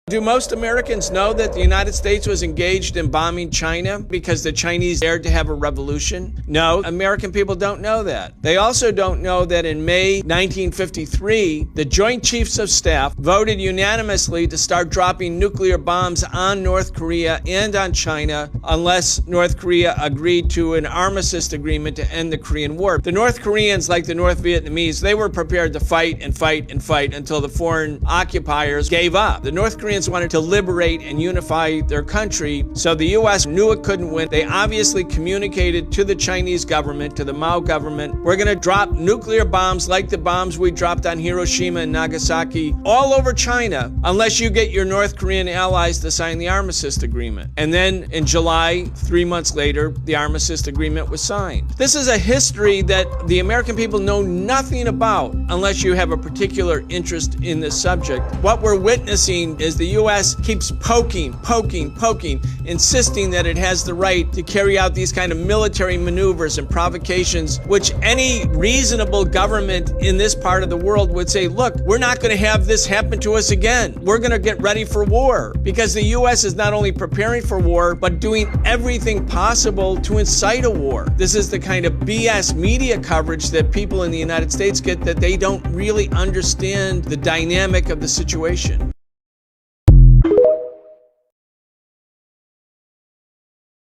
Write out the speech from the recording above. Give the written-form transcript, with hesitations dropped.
Do most Americans know that the United States was engaged in bombing China because the Chinese dared to have a revolution? No, American people don't know that. They also don't know that in May 1953, the Joint Chiefs of Staff voted unanimously to start dropping nuclear bombs on North Korea and on China unless North Korea agreed to an armistice agreement to end the Korean War. The North Koreans, like the North Vietnamese, they were prepared to fight and fight and fight until the foreign occupiers gave up. The North Koreans wanted to liberate and unify their country, so the U.S. knew it couldn't win. They obviously communicated to the Chinese government, to the Mao government, we're going to drop nuclear bombs like the bombs we dropped on Hiroshima and Nagasaki all over China unless you get your North Korean allies to sign the armistice agreement. And then in July, 3 months later, the armistice agreement was signed. This is a history that the American people know nothing about unless you have a particular interest in this subject. What we're witnessing is the U.S. keeps poking, insisting that it has the right to carry out these kind of military maneuvers and provocations, which any reasonable government in this part of the world would say, look, we're not going to have this happen to us again. We're going to get ready for war, because the U.S. is not only preparing for war, but doing everything possible to incite a war. This is the kind of BS media coverage that people in the United States get, that they don't really understand the dynamic of the situation.